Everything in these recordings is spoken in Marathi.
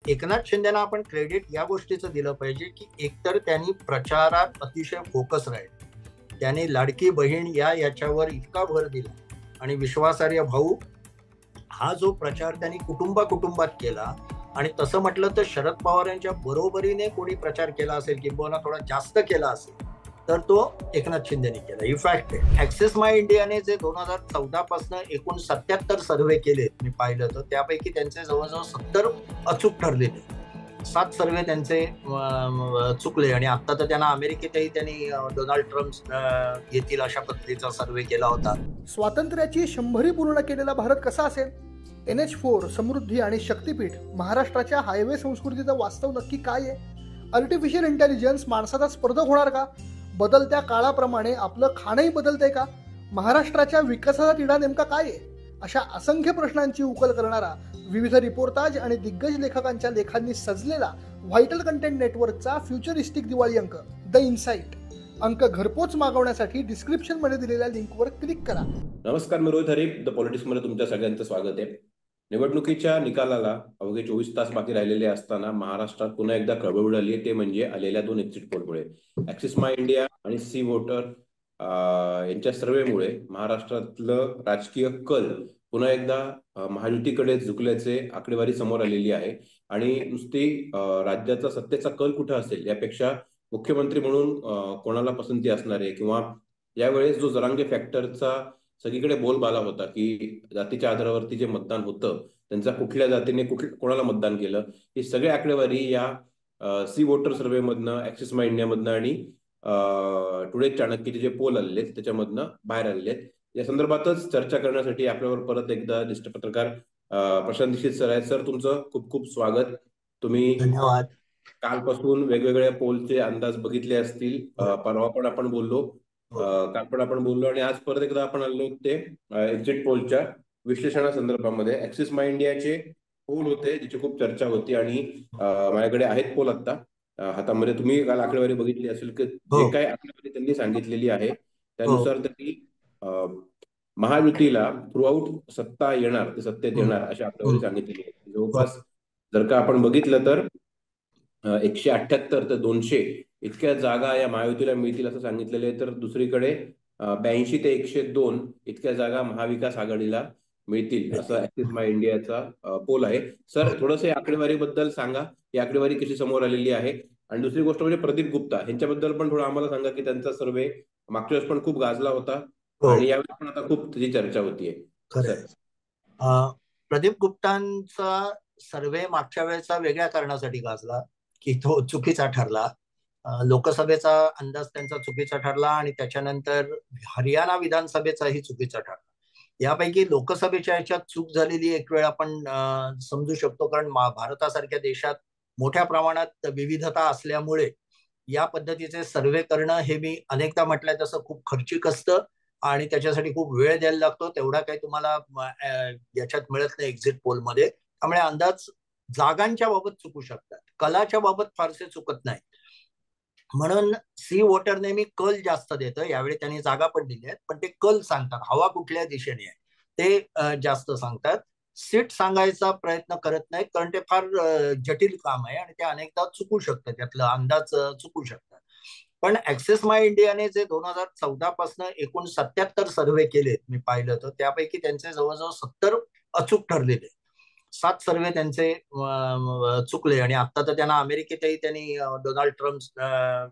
एकनाथ शिंदेना आपण क्रेडिट या गोष्टीचं दिलं पाहिजे की एकतर त्यांनी प्रचारात अतिशय फोकस राहील, त्यांनी लाडकी बहीण याच्यावर इतका भर दिला आणि विश्वासार्ह भाऊ हा जो प्रचार त्यांनी कुटुंबात केला. आणि तसं म्हटलं तर शरद पवार यांच्या बरोबरीने कोणी प्रचार केला असेल किंवा थोडा जास्त केला असेल तर तो एकनाथ शिंदेने केला. ही फॅक्ट आहे. ऍक्सेस माय इंडियाने जे 2014 पासून एकूण 77 सर्व्हे केले मी पाहिलं तर त्यापैकी त्यांचे जवळजवळ 70 अचूक ठरलेले. 7 सर्व्हे त्यांचे चुकले आणि आता तर त्यांना अमेरिकेतही त्यांनी डोनाल्ड ट्रम्प येतील अशा पद्धतीचा सर्व्हे केला होता. स्वातंत्र्याची 100 पूर्ण केलेला भारत कसा असेल? NH4, समृद्धी आणि शक्तीपीठ, महाराष्ट्राच्या हायवे संस्कृतीचं वास्तव नक्की काय आहे? आर्टिफिशियल इंटेलिजन्स माणसाचा स्पर्धक होणार का? बदलत्या काळाप्रमाणे आपलं खाणंही बदलतंय का? महाराष्ट्राच्या विकासाचा तिढा नेमका काय आहे? अशा असंख्य प्रश्नांची उकल करणारा विविध रिपोर्टाज आणि दिग्गज लेखकांच्या लेखांनी सजलेला व्हायटल कंटेंट नेटवर्कचा फ्युचरिस्टिक दिवाळी अंक द इनसाइट अंक घरपोच मागवण्यासाठी डिस्क्रिप्शन मध्ये दिलेल्या लिंकवर क्लिक करा. नमस्कार, मी रोहित हरीप. द पॉलिटिक्स मध्ये तुमच्या सगळ्यांचं स्वागत आहे. निवडणुकीच्या निकालाला अवघे 24 तास बाकी राहिलेले असताना महाराष्ट्रात पुन्हा एकदा खळबळ उडाली आहे. ते म्हणजे आलेल्या 2 एक्झिट पोलमुळे. ऍक्सेस माय इंडिया आणि सी वोटर यांच्या सर्वेमुळे महाराष्ट्रातलं राजकीय कल पुन्हा एकदा महायुतीकडे झुकल्याचे आकडेवारी समोर आलेली आहे. आणि नुसती राज्याचा सत्तेचा कल कुठं असेल यापेक्षा मुख्यमंत्री म्हणून कोणाला पसंती असणार आहे किंवा यावेळेस जो जरांगे फॅक्टरचा सगळीकडे बोलबाला होता की जातीच्या आधारावरती जे मतदान होतं त्यांचा कुठल्या जातीने कोणाला मतदान केलं, ही सगळी आकडेवारी या सी वोटर सर्व्हे मधनं, ऍक्सेस माय इंडिया मधनं आणि टुडे चाणक्यचे जे पोल आलेले आहेत त्याच्यामधनं बाहेर आलेले आहेत. या संदर्भातच चर्चा करण्यासाठी आपल्यावर परत एकदा ज्येष्ठ पत्रकार प्रशांत दीक्षित सर आहेत. सर, तुमचं खूप खूप स्वागत. तुम्ही धन्यवाद. कालपासून वेगवेगळ्या पोलचे अंदाज बघितले असतील. परवा पण आपण बोललो, काल पण आपण बोललो आणि आज परत एकदा आपण आलो ते एक्झिट पोलच्या विश्लेषणासंदर्भामध्ये. ऍक्सेस माय इंडियाचे पोल होते जिची खूप चर्चा होती आणि माझ्याकडे आहेत पोल आता हातामध्ये. तुम्ही काल आकडेवारी बघितली असेल की जे काय आकडेवारी त्यांनी सांगितलेली आहे त्यानुसार त्यांनी महायुतीला थ्रू आउट सत्ता येणार, ते सत्तेत येणार अशा आकडेवारी सांगितलेली आहे. जवळपास जर का आपण बघितलं तर 178 ते 200 इतक्या जागा या महायुतीला मिळतील असं सांगितलेलं आहे. तर दुसरीकडे 82 ते 102 इतक्या जागा महाविकास आघाडीला मिळतील असं ऍक्सेस माय इंडियाचा पोल आहे. सर, थोडंसं आकडेवारीबद्दल सांगा, ही आकडेवारी कशी समोर आलेली आहे. आणि दुसरी गोष्ट म्हणजे प्रदीप गुप्ता यांच्याबद्दल पण थोडं आम्हाला सांगा की त्यांचा सर्व्हे मागच्या वेळेस पण खूप गाजला होता आणि यावेळेस पण आता खूप त्याची चर्चा होतीये. प्रदीप गुप्तांचा सर्व्हे मागच्या वेळेचा वेगळ्या कारणासाठी गाजला की तो चुकीचा ठरला. लोकसभेचा अंदाज त्यांचा चुकीचा ठरला आणि त्याच्यानंतर हरियाणा विधानसभेचाही चुकीचा ठरला. यापैकी लोकसभेच्या ह्याच्यात चूक झालेली एक वेळ आपण समजू शकतो, कारण भारतासारख्या देशात मोठ्या प्रमाणात विविधता असल्यामुळे या पद्धतीचे सर्व्हे करणं हे मी अनेकदा म्हटलंय तसं खूप खर्चिक असतं आणि त्याच्यासाठी खूप वेळ द्यायला लागतो. तेवढा काही तुम्हाला याच्यात मिळत नाही एक्झिट पोलमध्ये. त्यामुळे अंदाज जागांच्या बाबत चुकू शकतात, कलाच्या बाबत फारसे चुकत नाही. म्हणून सी वोटर नेहमी कल जास्त देतं. यावेळी त्यांनी जागा पण दिल्या आहेत पण ते कल सांगतात, हवा कुठल्या दिशेने आहे ते जास्त सांगतात. सीट सांगायचा प्रयत्न करत नाहीत कारण ते फार जटिल काम आहे आणि ते अनेकदा चुकू शकतं, त्यातला अंदाज चुकू शकतात. पण ऍक्सेस माय इंडियाने जे 2014 पासून एकूण 77 सर्व्हे केलेत मी पाहिलं तर त्यापैकी त्यांचे जवळजवळ 70 अचूक ठरलेले. 7 सर्व्हे त्यांचे चुकले आणि आता तर त्यांना अमेरिकेतही त्यांनी डोनाल्ड ट्रम्प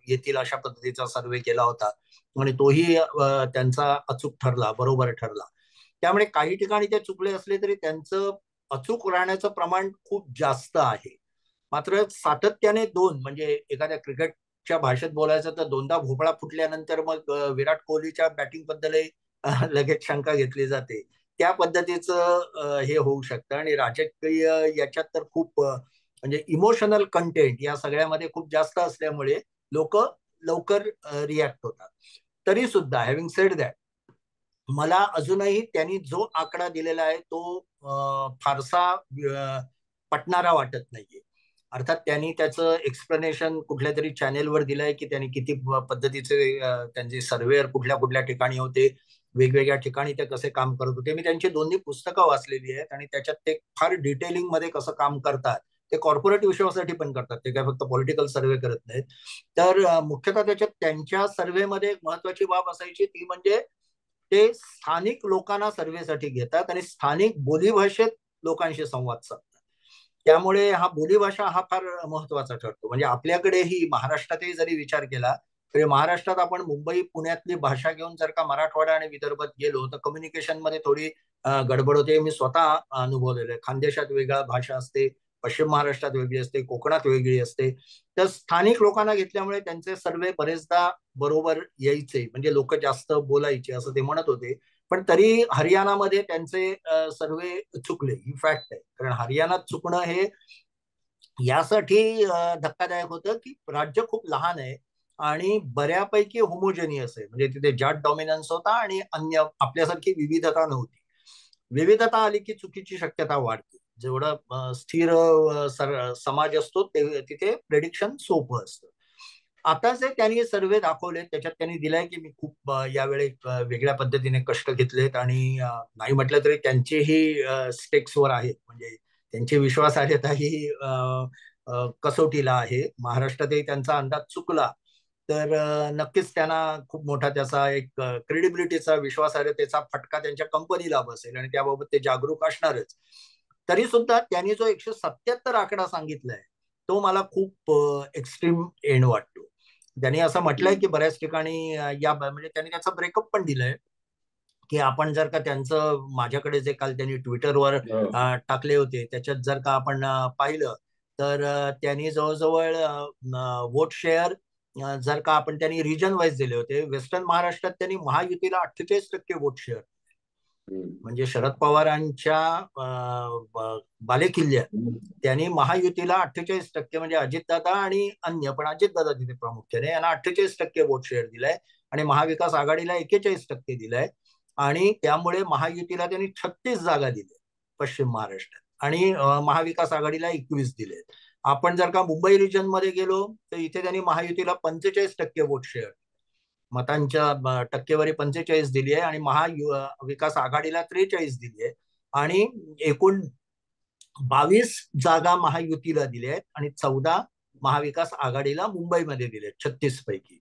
येतील अशा पद्धतीचा सर्व्हे केला होता आणि तोही त्यांचा अचूक ठरला, बरोबर ठरला. त्यामुळे काही ठिकाणी ते चुकले असले तरी त्यांचं अचूक राहण्याचं प्रमाण खूप जास्त आहे. मात्र सातत्याने म्हणजे एखाद्या क्रिकेटच्या भाषेत बोलायचं तर दोनदा भोपळा फुटल्यानंतर मग विराट कोहलीच्या बॅटिंग बद्दलही लगेच शंका घेतली जाते. त्या पद्धतीचं हे होऊ शकतं आणि राजकीय याच्यात तर खूप म्हणजे इमोशनल कंटेंट या सगळ्यामध्ये खूप जास्त असल्यामुळे लोक लवकर रिॲक्ट होतात. तरी सुद्धा हॅव्हिंग सेड दॅट, मला अजूनही त्यांनी जो आकडा दिलेला आहे तो फारसा पटणारा वाटत नाहीये. अर्थात त्यांनी त्याचं एक्सप्लेनेशन कुठल्या तरी चॅनेलवर दिलंय की त्यांनी किती पद्धतीचे त्यांचे सर्वेअर कुठल्या कुठल्या ठिकाणी होते, वेगवेगळ्या ठिकाणी ते कसे काम करत होते. मी त्यांची दोन्ही पुस्तकं वाचलेली आहेत आणि त्याच्यात ते फार डिटेलिंग मध्ये कसं काम करतात ते कॉर्पोरेट विषयासाठी पण करतात, ते काय फक्त पॉलिटिकल सर्व्हे करत नाहीत. तर मुख्यतः त्याच्यात त्यांच्या सर्व्हेमध्ये एक महत्वाची बाब असायची ती म्हणजे ते स्थानिक लोकांना सर्व्हेसाठी घेतात आणि स्थानिक बोलीभाषेत लोकांशी संवाद साधतात. त्यामुळे हा बोलीभाषा हा फार महत्वाचा ठरतो. म्हणजे आपल्याकडेही महाराष्ट्रातही जरी विचार केला तरी महाराष्ट्रात आपण मुंबई पुण्यातली भाषा घेऊन जर का मराठवाडा आणि विदर्भात गेलो तर कम्युनिकेशन मध्ये थोडी गडबड होते. मी स्वतः अनुभवलेलं आहे. खानदेशात वेगळा भाषा असते, पश्चिम महाराष्ट्रात वेगळी असते, कोकणात वेगळी असते. तर स्थानिक लोकांना घेतल्यामुळे त्यांचे सर्वे बरेचदा बरोबर यायचे, म्हणजे लोक जास्त बोलायचे असं ते म्हणत होते. पण तरी हरियाणामध्ये त्यांचे सर्वे चुकले, ही फॅक्ट आहे. कारण हरियाणात चुकणं हे यासाठी धक्कादायक होतं की राज्य खूप लहान आहे आणि बऱ्यापैकी होमोजेनियस आहे. म्हणजे तिथे जाट डॉमिनन्स होता आणि अन्य आपल्यासारखी विविधता नव्हती. विविधता आली की चुकीची शक्यता वाढते. जेवढं स्थिर समाज असतो तिथे प्रेडिक्शन सोपं असतं. आता जे त्यांनी सर्वे दाखवले त्याच्यात त्यांनी दिलाय की मी खूप यावेळी वेगळ्या पद्धतीने कष्ट घेतलेत आणि नाही म्हटलं तरी त्यांचेही स्टेक्सवर आहेत. म्हणजे त्यांची विश्वासार्हता ही कसोटीला आहे. महाराष्ट्रातही त्यांचा अंदाज चुकला तर नक्कीच त्यांना खूप मोठा त्याचा एक क्रेडिबिलिटीचा विश्वासार्हतेचा फटका त्यांच्या कंपनीला बसेल आणि त्याबाबत ते जागरूक असणारच. तरी सुद्धा त्यांनी जो 177 आकडा सांगितलाय तो मला खूप एक्स्ट्रीम एंड वाटतो. त्यांनी असं म्हटलंय की बऱ्याच ठिकाणी म्हणजे त्यांनी त्याचा ब्रेकअप पण दिलाय की आपण जर का त्यांचं माझ्याकडे जे काल त्यांनी ट्विटरवर टाकले होते त्याच्यात जर का आपण पाहिलं तर त्यांनी जवळजवळ वोट शेअर जर का आपण त्यांनी रिजन वाईज दिले होते. वेस्टर्न महाराष्ट्रात त्यांनी महायुतीला 48% वोट शेअर, म्हणजे शरद पवारांच्या बालेकिल्ल्यात त्यांनी महायुतीला 48%, म्हणजे अजितदादा आणि अन्य पण अजितदादा तिथे प्रामुख्याने यांना 48% वोट शेअर दिलाय आणि महाविकास आघाडीला 41% दिलाय. आणि त्यामुळे महायुतीला त्यांनी 36 जागा दिल्या पश्चिम महाराष्ट्रात आणि महाविकास आघाडीला 21 दिले. आपण जर का मुंबई रिजन मध्ये गेलो तर इथे त्यांनी महायुतीला 45% वोट शेअर, मतांच्या टक्केवारी 45 दिली आहे आणि महाविकास आघाडीला 43 दिली आहे आणि एकूण 22 जागा महायुतीला दिल्या आहेत आणि 14 महाविकास आघाडीला मुंबईमध्ये दिले 36 पैकी.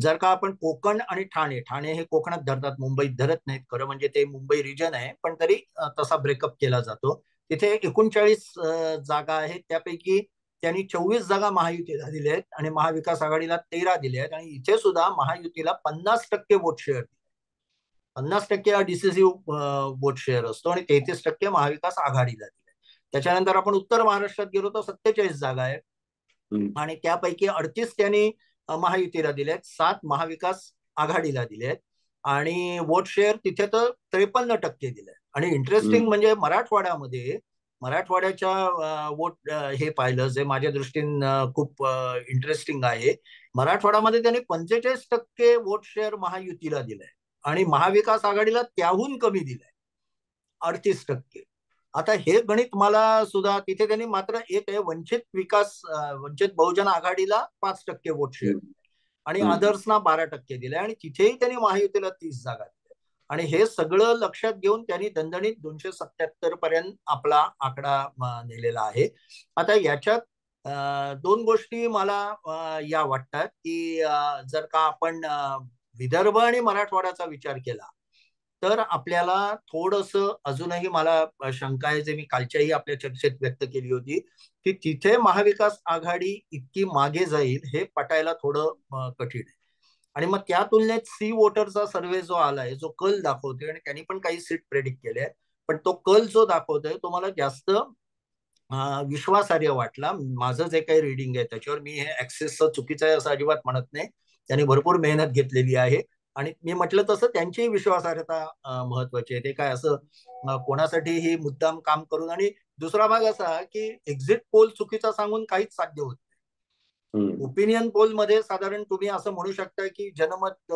जर का आपण कोकण आणि ठाणे हे कोकणात धरतात, मुंबईत धरत नाहीत. खरं म्हणजे ते मुंबई रिजन आहे पण तरी तसा ब्रेकअप केला जातो. तिथे 39 जागा आहेत, त्यापैकी त्यांनी 24 जागा महायुतीला दिल्या आहेत आणि महाविकास आघाडीला 13 दिल्या आहेत आणि इथे सुद्धा महायुतीला 50% वोट शेअर दिले. 50% हा डिसिसिव्ह वोट शेअर असतो आणि 33% महाविकास आघाडीला दिले. त्याच्यानंतर आपण उत्तर महाराष्ट्रात गेलो तर 47 जागा आहेत आणि त्यापैकी 38 त्यांनी महायुतीला दिलेत, 7 महाविकास आघाडीला दिलेत आणि वोट शेअर तिथे तर 53% दिले. आणि इंटरेस्टिंग म्हणजे मराठवाड्याच्या वोट हे पाहिलं जे माझ्या दृष्टीने खूप इंटरेस्टिंग आहे. मराठवाड्यामध्ये त्यांनी 45% वोट शेअर महायुतीला दिलाय आणि महाविकास आघाडीला त्याहून कमी दिलाय 38%. आता हे गणित मला सुद्धा तिथे त्यांनी मात्र एक आहे वंचित बहुजन आघाडीला 5% वोट शेअर आणि अदर्सना 12% दिले आणि तिथेही त्यांनी महायुतीला 30 जागा दिल्या. आणि हे सगळं लक्षात घेऊन त्यांनी दणदणीत 277 पर्यंत आपला आकडा नेलेला आहे. आता याच्यात दोन गोष्टी मला या वाटतात की जर का आपण विदर्भ आणि मराठवाड्याचा विचार केला तर आपल्याला थोडंसं अजूनही मला शंका आहे, जे मी कालच्याही आपल्या चर्चेत व्यक्त केली होती, की तिथे महाविकास आघाडी इतकी मागे जाईल हे पटायला थोडं कठीण आहे. आणि मग त्या तुलनेत सी वोटरचा सर्व्हे जो आलाय, जो कल दाखवतोय आणि त्यांनी पण काही सीट प्रेडिक्ट केल्या, पण तो कल जो दाखवतोय तो मला जास्त विश्वासार्ह वाटला. माझं जे काही रिडिंग आहे त्याच्यावर, मी हे ऍक्सेसचं चुकीचं आहे असं अजिबात म्हणत नाही. त्यांनी भरपूर मेहनत घेतलेली आहे आणि मी म्हटलं तसं त्यांची विश्वासार्हता महत्वाची आहे. ते काय असं कोणासाठीही मुद्दाम काम करून. आणि दुसरा भाग असा की एक्झिट पोल चुकीचा सांगून काहीच साध्य होत नाही. ओपिनियन पोल मध्ये साधारण तुम्ही असं म्हणू शकता की जनमत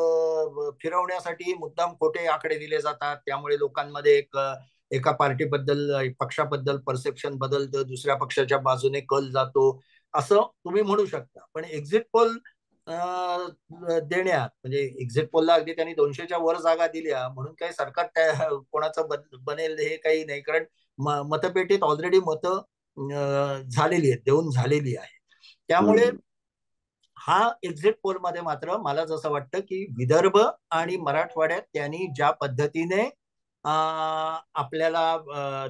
फिरवण्यासाठी मुद्दाम खोटे आकडे दिले जातात, त्यामुळे लोकांमध्ये एका पार्टीबद्दल पक्षाबद्दल परसेप्शन बदलतं, दुसऱ्या पक्षाच्या बाजूने कल जातो, असं तुम्ही म्हणू शकता. पण एक्झिट पोल देण्यात, म्हणजे एक्झिट पोलला अगदी त्यांनी 200च्या वर जागा दिल्या म्हणून काही सरकार कोणाचं बनेल हे काही नाही. कारण मतपेटीत ऑलरेडी मतं झालेली आहे, देऊन झालेली आहे. त्यामुळे हा एक्झिट पोल मध्ये मात्र मला जसं वाटतं की विदर्भ आणि मराठवाड्यात त्यांनी ज्या पद्धतीने आपल्याला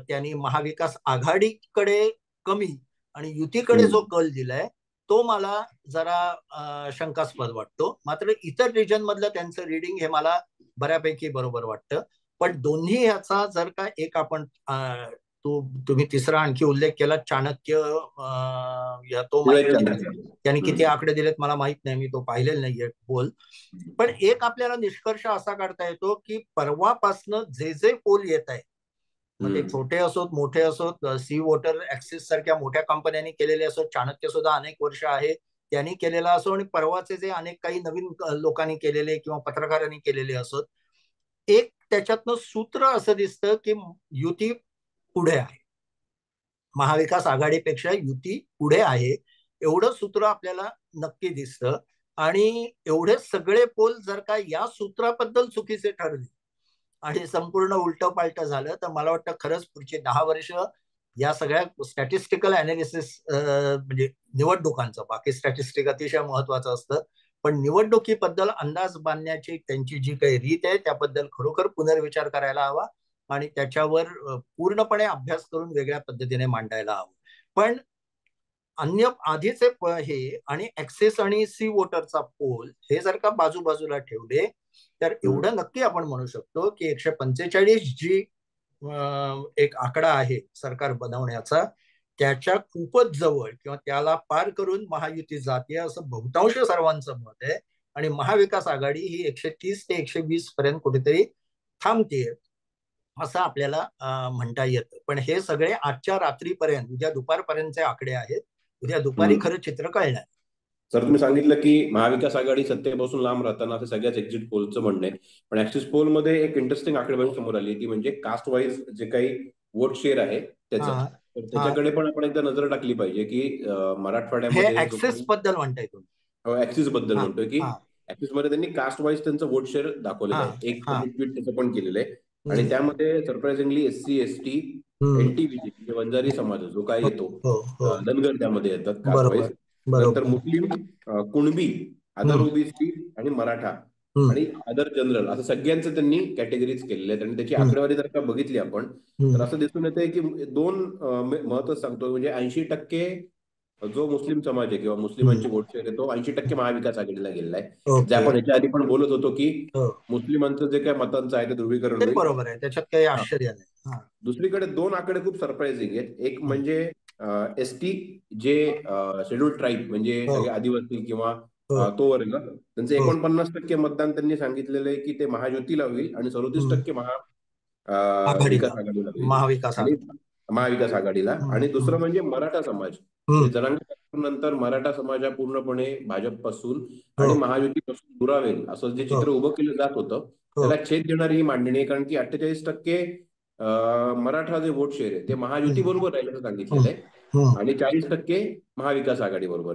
त्यांनी महाविकास आघाडीकडे कमी आणि युतीकडे जो कल दिलाय तो मला जरा शंकास्पद वाटतो. मात्र इतर रिजन मधलं त्यांचं रिडिंग हे मला बऱ्यापैकी बरोबर वाटतं. पण दोन्ही ह्याचा जर का एक आपण तुम्ही तिसरा आणखी उल्लेख केला चाणक्य, तो त्यांनी किती आकडे दिलेत मला माहित नाही, मी तो पाहिलेला नाहीये पोल. पण एक आपल्याला निष्कर्ष असा काढता येतो की परवापासनं जे जे पोल येत आहे, मग ते छोटे असोत मोठे असोत, सी वोटर ऍक्सिस सारख्या मोठ्या कंपन्यांनी केलेले असोत, चाणक्य सुद्धा अनेक वर्ष आहे त्यांनी केलेला असो, आणि परवाचे जे अनेक काही नवीन लोकांनी केलेले किंवा पत्रकारांनी केलेले असोत, एक त्याच्यातनं सूत्र असं दिसतं की युती पुढे आहे, महाविकास आघाडीपेक्षा युती पुढे आहे, एवढं सूत्र आपल्याला नक्की दिसतं. आणि एवढे सगळे पोल जर का या सूत्राबद्दल चुकीचे ठरले आणि संपूर्ण उलट पालट झालं तर मला वाटतं खरंच पुढची 10 वर्ष या सगळ्या स्टॅटिस्टिकल अनालिसिस, म्हणजे निवडणुकांचं, बाकी स्टॅटिस्टिक अतिशय महत्वाचं असतं, पण निवडणुकीबद्दल अंदाज बांधण्याची त्यांची जी काही रीत आहे त्याबद्दल खरोखर पुनर्विचार करायला हवा आणि त्याच्यावर पूर्णपणे अभ्यास करून वेगळ्या पद्धतीने मांडायला हवं. पण अन्य आधीचे हे आणि ऍक्सेस आणि सी वोटरचा पोल हे जर का बाजूबाजूला ठेवले तर एवढं नक्की आपण म्हणू शकतो की 145 जी एक आकडा आहे सरकार बनवण्याचा, त्याच्या खूपच जवळ किंवा त्याला पार करून महायुती जाते असं बहुतांश सर्वांचं मत आहे. आणि महाविकास आघाडी ही 130 ते 120 पर्यंत कुठेतरी थांबते असं आपल्याला म्हणता येतं. पण हे सगळे आजच्या रात्रीपर्यंत, उद्या दुपारपर्यंतचे आकडे आहेत. उद्या दुपारी खरं चित्र कळणार. सर, तुम्ही सांगितलं की महाविकास आघाडी सत्तेपासून लांब राहताना असं सगळ्याच एक्झिट पोलचं म्हणणं आहे. पण ऍक्सिस पोल मध्ये एक इंटरेस्टिंग आकडेवारी समोर आली, ती म्हणजे कास्ट वाईज जे काही वोट शेअर आहे त्याचं. तर त्याच्याकडे पण आपण एकदा नजर टाकली पाहिजे की हे मराठवाड्यामध्ये ऍक्सेस बद्दल म्हणताय तुम्ही? ऍक्सिस बद्दल म्हणतोय की ऍक्सिस मध्ये त्यांनी कास्ट वाईज त्यांचं वोट शेअर दाखवलेलं आहे. एक ट्विट त्याचं पण केलेलं आहे आणि त्यामध्ये सरप्राइझिंगली SC ST NTBC म्हणजे वंजारी समाज जो काय येतो, धनगर त्यामध्ये येतात कास्ट वाईज. नंतर मुस्लिम, कुणबी, अदर OBC आणि मराठा आणि अदर जनरल असं सगळ्यांचं त्यांनी कॅटेगरीज केलेले आहेत. आणि त्याची आकडेवारी जर का बघितली आपण तर असं दिसून येतंय की दोन महत्व सांगतो, म्हणजे 80% जो मुस्लिम समाज आहे किंवा मुस्लिमांची वोट शेअर आहे तो 80% महाविकास आघाडीला गेलेला आहे. जे आपण याच्या आधी पण बोलत होतो की मुस्लिमांचं जे काही मतांचं आहे ते ध्रुवीकरण होईल. बरोबर आहे, त्याच्यात काही आश्चर्य नाही. दुसरीकडे दोन आकडे खूप सरप्राइझिंग आहेत. एक म्हणजे ST जे शेड्यूल ट्राईब म्हणजे सगळे आदिवासी किंवा तो वर्ग, त्यांचं 49% मतदान त्यांनी सांगितलेलं आहे की ते महायुतीला होईल आणि 37% विकास आघाडीला होईल, महाविकास आघाडीला. आणि दुसरं म्हणजे मराठा समाज, जरांगे नंतर मराठा समाज हा पूर्णपणे भाजपपासून आणि महायुतीपासून दुरावेल असं जे चित्र उभं केलं जात होतं त्याला छेद देणारी ही मांडणी आहे. कारण की 48% मराठा जे वोट शेअर आहे ते महायुती बरोबर राहिल्याचं सांगितलेलं आहे आणि 40% महाविकास आघाडी बरोबर.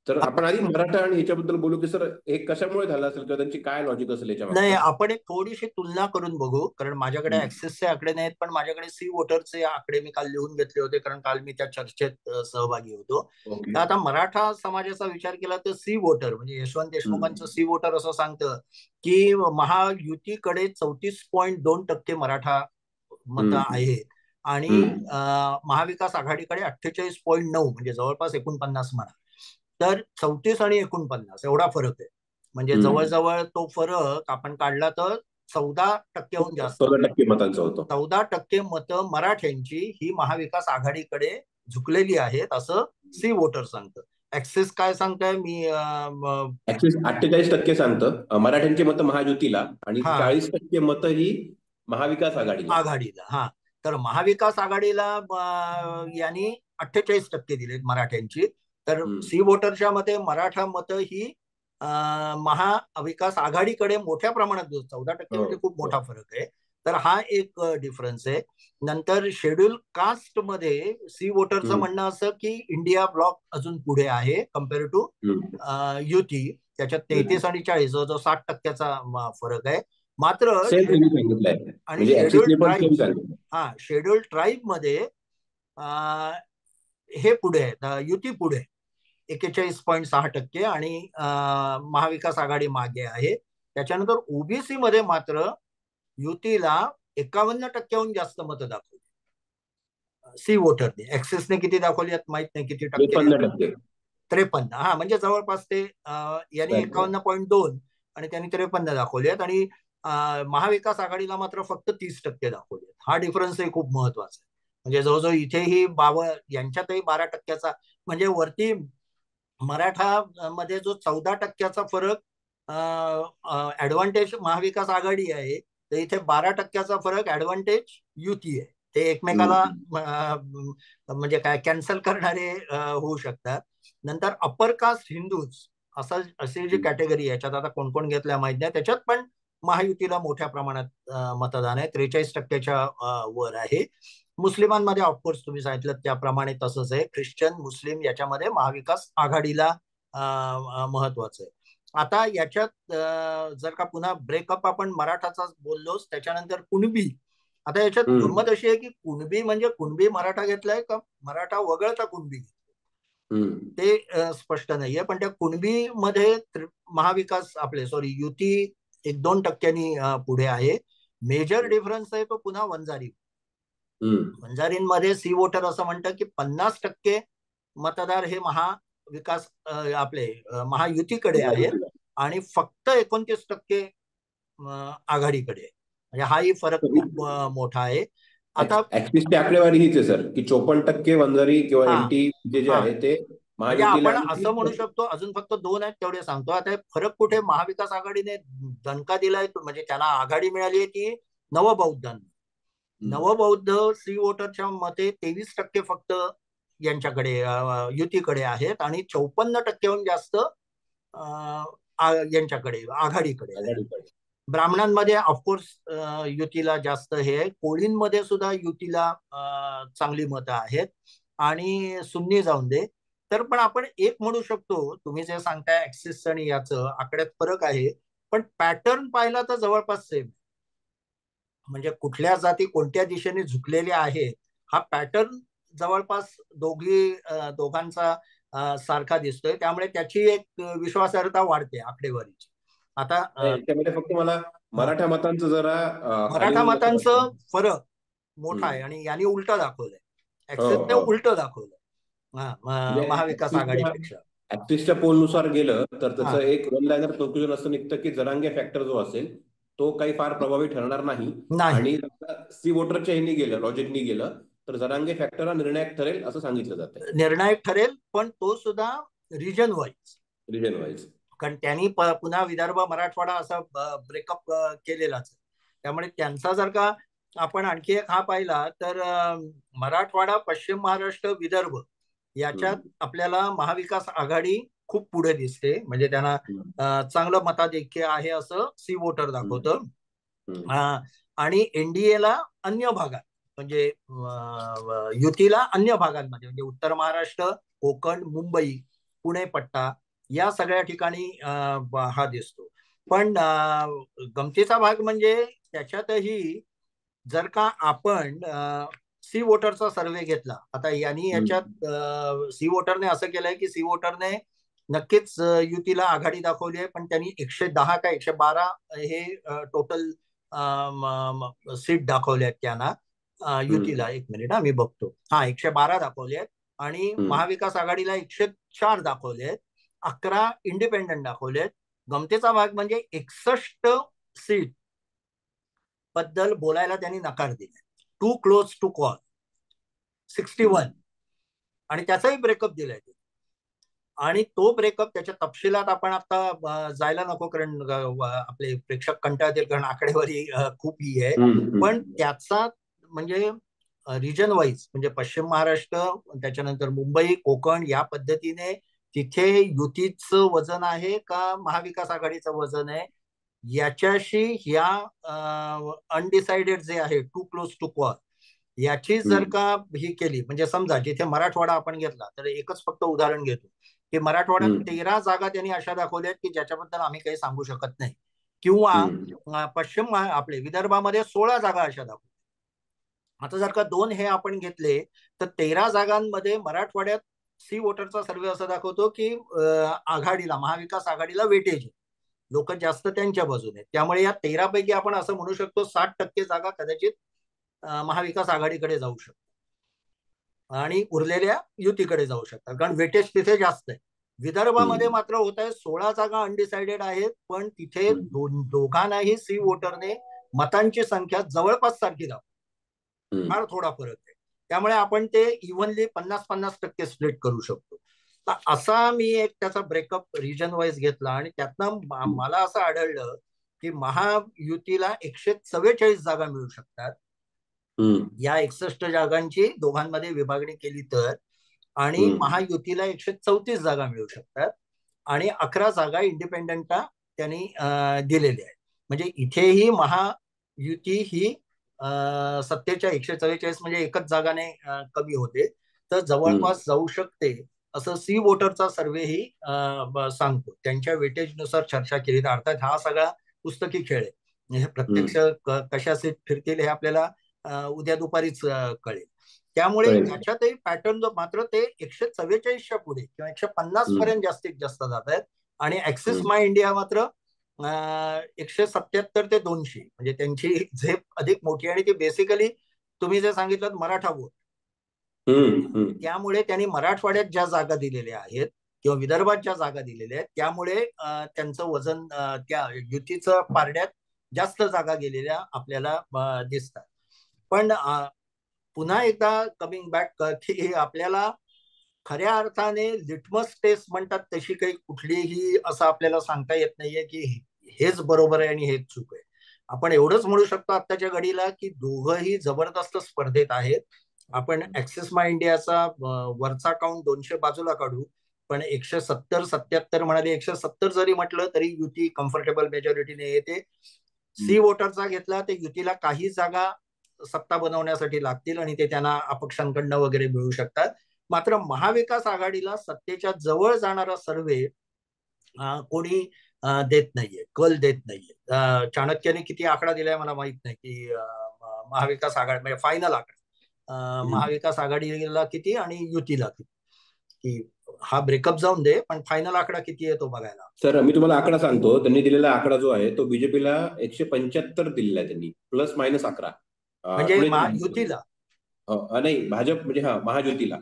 तर आपण आधी मराठा आणि याच्याबद्दल बोलू की सर हे कशामुळे झालं असेल किंवा त्यांची काय लॉजिक असेल याच्यामध्ये? नाही, आपण एक थोडीशी तुलना करून बघू, कारण माझ्याकडे ऍक्सेसचे आकडे नाहीत, पण माझ्याकडे सी वोटरचे आकडे मी काल लिहून घेतले होते, कारण काल मी त्या चर्चेत सहभागी होतो. तर आता मराठा समाजाचा विचार केला तर सी वोटर म्हणजे यशवंत देशमुखांचं सी वोटर असं सांगतं की महायुतीकडे 34.2% मराठा मत आहे आणि महाविकास आघाडीकडे 48.9 म्हणजे जवळपास 49 म्हणा. तर 34 आणि 49 एवढा फरक आहे. म्हणजे जवळजवळ तो फरक आपण काढला तर 14%हून जास्त, 14% मतांचा होतो. 14% मतं मराठ्यांची ही महाविकास आघाडीकडे झुकलेली आहेत असं सी वोटर सांगतं. ऍक्सेस काय सांगताय? मी ऍक्सेस 48% सांगतं मराठ्यांची मतं महायुतीला आणि 40% मतं ही महाविकास आघाडीला. हा, तर महाविकास आघाडीला यांनी 48% दिलेत मराठ्यांची. तर सी वोटरच्या मते मराठा मतं ही महाविकास आघाडीकडे मोठ्या प्रमाणात 14% म्हणजे खूप मोठा फरक आहे. तर हा एक डिफरन्स आहे. नंतर शेड्यूल कास्ट मध्ये सी वोटरचं म्हणणं असं की इंडिया ब्लॉक अजून पुढे आहे कम्पेअर टू युती. त्याच्यात 33 आणि 40 जो 60%चा फरक आहे. मात्र आणि शेड्यूल ट्राईब मध्ये हे पुढे आहे, युती पुढे 41.6% आणि महाविकास आघाडी मागे आहे. त्याच्यानंतर ओबीसी मध्ये मात्र युतीला 51%हून जास्त मतं दाखवली सी वोटरने. ऍक्सिसने किती दाखवली माहित नाही किती टक्के. 53%. 53. हा, म्हणजे जवळपास ते यांनी 51.2 आणि त्यांनी 53 दाखवले आहेत आणि महाविकास आघाडीला मात्र फक्त 30% दाखवले. हा डिफरन्स खूप महत्वाचा आहे. म्हणजे जवळजवळ इथेही यांच्यातही 12%चा, म्हणजे वरती मराठा मध्ये जो 14%चा फरक ऍडव्हान्टेज महाविकास आघाडी आहे, तर इथे 12%चा फरक ऍडव्हान्टेज युती आहे. ते एकमेकाला म्हणजे काय कॅन्सल करणारे होऊ शकतात. नंतर अप्पर कास्ट हिंदूज अशी जी कॅटेगरी आहे, याच्यात आता कोण कोण घेतल्या माहित नाही, त्याच्यात पण महायुतीला मोठ्या प्रमाणात मतदान आहे, 43%च्या वर आहे. मुस्लिमांमध्ये ऑफकोर्स तुम्ही सांगितलं त्याप्रमाणे तसंच आहे. ख्रिश्चन मुस्लिम याच्यामध्ये महाविकास आघाडीला महत्वाचं आहे. आता याच्यात जर का पुन्हा ब्रेकअप आपण मराठाचाच बोललोच, त्याच्यानंतर कुणबी. आता याच्यात गंमत अशी आहे की कुणबी म्हणजे कुणबी मराठा घेतलाय का मराठा वगळता कुणबी ते स्पष्ट नाहीये. पण त्या कुणबी मध्ये महाविकास युती 1-2% पुढे आहे. मेजर डिफरन्स आहे तो पुन्हा वंजारी. वंजारींमध्ये सी वोटर असं म्हणतं की 50% मतदार हे महाविकास महायुतीकडे आहेत आणि फक्त 29% आघाडीकडे. म्हणजे हाही फरक खूप मोठा आहे. आता ऍक्सिसची आकडेवारी हीच आहे सर, की 54% वंजारी किंवा एनटी जे आहे ते म्हणजे आपण असं म्हणू शकतो. अजून फक्त 2 आहेत तेवढे सांगतो. आता फरक कुठे महाविकास आघाडीने दणका दिलाय, म्हणजे त्यांना आघाडी मिळाली आहे ती नवबौद्धांना. नवबौद्ध सी वोटरच्या मते 23% फक्त यांच्याकडे युतीकडे आहेत आणि 54%हून जास्त यांच्याकडे आघाडीकडे आहे. ब्राह्मणांमध्ये ऑफकोर्स युतीला जास्त हे आहे. कोळींमध्ये सुद्धा युतीला चांगली मतं आहेत आणि सुन्नी जाऊन दे. तर पण आपण एक म्हणू शकतो, तुम्ही जे सांगताय ऍक्सिस आणि याचं आकड्यात फरक आहे, पण पॅटर्न पाहिला तर जवळपास सेम. म्हणजे कुठल्या जाती कोणत्या दिशेने झुकलेल्या आहेत हा पॅटर्न जवळपास दोघांचा सारखा दिसतोय. त्यामुळे त्याची एक विश्वासार्हता वाढते आकडेवारीची. आता त्यामध्ये फक्त मला मराठा मतांचं जरा मराठा मतांचं फरक मोठा आहे आणि यांनी उलट दाखवलंय. ऍक्सिसने उलट दाखवलंय महाविकास आघाडीपेक्षा. ऍक्सिसच्या पोलनुसार गेलं तर त्याचं एक वन लाईनर कंक्लुजन असं निघतं की जरांगे फॅक्टर जो असेल तो काही फार प्रभावी ठरणार नाही. आणि सी वोटरच्या ह्यांनी गेलं, लॉजिकनी गेलं तर जरांगे फॅक्टर हा निर्णायक ठरेल असं सांगितलं जातं. निर्णायक ठरेल, पण तो सुद्धा रिजन वाईज. कारण त्यांनी पुन्हा विदर्भ मराठवाडा असा ब्रेकअप केलेलाच. त्यामुळे त्यांचा जर का आपण आणखी एक हा पाहिला तर मराठवाडा, पश्चिम महाराष्ट्र, विदर्भ याच्यात आपल्याला महाविकास आघाडी खूप पुढे दिसते. म्हणजे त्यांना चांगलं मताधिक्य आहे असं सी वोटर दाखवतं. आणि एनडीएला अन्य भागात, म्हणजे युतीला अन्य भागांमध्ये, म्हणजे उत्तर महाराष्ट्र, कोकण, मुंबई, पुणे पट्टा या सगळ्या ठिकाणी हा दिसतो. पण गमतीचा भाग म्हणजे त्याच्यातही जर का आपण सी वोटरचा सर्व्हे घेतला, आता यांनी याच्यात सी वोटरने असं केलंय की सी वोटरने नक्कीच युतीला आघाडी दाखवली आहे, पण त्यांनी 110 का 112 हे टोटल सीट दाखवले आहेत त्यांना युतीला. एक मिनिट मी बघतो. 112 दाखवले आहेत आणि महाविकास आघाडीला 104 दाखवले आहेत. 11 इंडिपेंडंट दाखवले आहेत. गमतीचा भाग म्हणजे 61 सीट बद्दल बोलायला त्यांनी नकार दिला. टू क्लोज टू कॉल 61 आणि त्याचाही ब्रेकअप दिलाय. आणि तो ब्रेकअप त्याच्या तपशिलात आपण आता जायला नको, कारण आपले प्रेक्षक कंटाळतील, कारण आकडेवारी खूप ही आहे. पण त्याचा म्हणजे रिजन वाईज, म्हणजे पश्चिम महाराष्ट्र, त्याच्यानंतर मुंबई, कोकण या पद्धतीने तिथे युतीचं वजन आहे का महाविकास आघाडीचं वजन आहे याच्याशी ह्या अनडिसाइडेड जे आहे टू क्लोज टू कॉल याची जर का ही केली, म्हणजे समजा जिथे मराठवाडा आपण घेतला तर एकच फक्त उदाहरण घेतो की मराठवाड्यात 13 जागा त्यांनी अशा दाखवल्यात की ज्याच्याबद्दल आम्ही काही सांगू शकत नाही, किंवा पश्चिम आपले विदर्भामध्ये 16 जागा अशा दाखवल्या. आता जर का 2 हे आपण घेतले तर 13 जागांमध्ये मराठवाड्यात सी वोटरचा सर्व्हे असं दाखवतो की आघाडीला, महाविकास आघाडीला वेटेज लोक जास्त त्यांच्या बाजूने, त्यामुळे या 13 पैकी आपण असं म्हणू शकतो 60% जागा कदाचित महाविकास आघाडीकडे जाऊ शकतात आणि उरलेल्या युतीकडे जाऊ शकतात, कारण वेटेज तिथे जास्त आहे. विदर्भामध्ये मात्र होत आहे 16 जागा अनडिसाइडेड आहेत, पण तिथे दोघांनाही सी वोटरने मतांची संख्या जवळपास सारखी दाखवली, फार थोडा फरक आहे. त्यामुळे आपण ते इव्हनली 50-50% स्प्लिट करू शकतो. तर असा मी एक त्याचा ब्रेकअप रिजन वाईज घेतला आणि त्यातनं मला असं आढळलं की महायुतीला 144 जागा मिळू शकतात. या 61 जागांची दोघांमध्ये विभागणी केली तर, आणि महायुतीला 134 जागा मिळू शकतात आणि 11 जागा इंडिपेंडंटला त्यांनी दिलेल्या आहेत. म्हणजे इथेही महायुती ही सत्तेच्या 144 म्हणजे एकच जागाने कमी होते, तर जवळपास जाऊ शकते असं सी वोटरचा सर्व्हेही सांगतो. त्यांच्या वेटेजनुसार चर्चा केली तर, अर्थात हा सगळा पुस्तकी खेळ आहे, म्हणजे प्रत्यक्ष कशा सीट फिरतील हे आपल्याला उद्या दुपारीच कळेल. त्यामुळे याच्यातही पॅटर्न मात्र ते 144च्या पुढे किंवा 150 पर्यंत जास्तीत जास्त जात आहेत आणि ऍक्सिस माय इंडिया मात्र 177 ते 200, म्हणजे त्यांची झेप अधिक मोठी आणि ती बेसिकली तुम्ही जे सांगितलं मराठा वोट, त्यामुळे त्यांनी मराठवाड्यात ज्या जागा दिलेल्या आहेत किंवा विदर्भात ज्या जागा दिलेल्या आहेत त्यामुळे त्यांचं वजन त्या युतीचं पारड्यात जास्त जागा गेलेल्या आपल्याला दिसतात. पण पुन्हा एकदा कमिंग बॅक की आपल्याला खऱ्या अर्थाने लिटमस टेस्ट म्हणतात तशी काही कुठलीही असं आपल्याला सांगता येत नाहीये की हेच बरोबर आहे आणि हेच चूक आहे. आपण एवढंच म्हणू शकतो आत्ताच्या घडीला की दोघंही जबरदस्त स्पर्धेत आहेत. आपण ऍक्सिस माय इंडियाचा वरचा काउंट 200 बाजूला काढू, पण 170-77 म्हणाले, 170 जरी म्हटलं तरी युती कम्फर्टेबल मेजॉरिटीने येते. सी वोटरचा घेतला तर युतीला काही जागा सत्ता बनवण्यासाठी लागतील आणि ते त्यांना अपक्षांकडनं वगैरे मिळू शकतात. मात्र महाविकास आघाडीला सत्तेच्या जवळ जाणारा सर्व्हे कोणी देत नाहीये, कल देत नाहीये. चाणक्याने किती आकडा दिलाय मला माहित नाही की महाविकास आघाडी म्हणजे फायनल आकडा महाविकास आघाडीला किती आणि युतीला किती, की हा ब्रेकअप जाऊन दे पण फायनल आकडा किती आहे तो बघायला. सर मी तुम्हाला आकडा सांगतो, त्यांनी दिलेला आकडा जो आहे तो बीजेपीला 175 दिलेला आहे त्यांनी, प्लस मायनस 11. म्हणजे युतीला नाही, भाजप म्हणजे महायुतीला,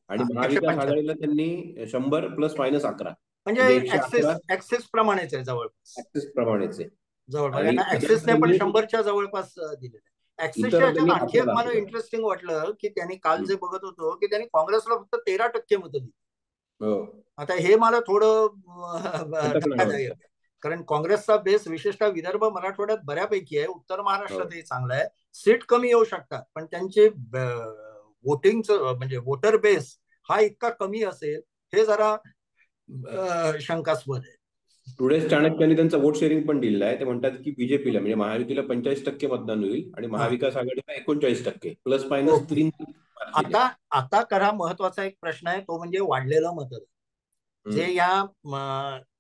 आणि महाविकास आघाडीला त्यांनी 100 प्लस मायनस 11 म्हणजे ऍक्सेस प्रमाणेच आहे, जवळपास ऍक्सेस प्रमाणेच आहे. जवळपास ऍक्सेसने पण 100च्या जवळपास दिलेलं आहे. ऍक्सेसच्या ह्याच्यात आणखी एक मला इंटरेस्टिंग वाटलं की त्यांनी काल जे बघत होतो की त्यांनी काँग्रेसला फक्त 13% मतं दिली. आता हे मला थोडं धक्कादायक आहे, कारण काँग्रेसचा बेस विशेषतः विदर्भ मराठवाड्यात बऱ्यापैकी आहे, उत्तर महाराष्ट्रातही चांगला आहे, सीट कमी येऊ शकतात, पण त्यांचे वोटिंगचं म्हणजे वोटर बेस हा इतका कमी असेल हे जरा शंकास्पद आहे. टुडेज चाणक्याने त्यांचा वोट शेअरिंग पण दिलेला आहे. ते म्हणतात की बीजेपीला म्हणजे महायुतीला 45% मतदान होईल आणि महाविकास आघाडीला 39%, प्लस मायनस 3. आता खरा महत्वाचा एक प्रश्न आहे, तो म्हणजे वाढलेलं मतदान, जे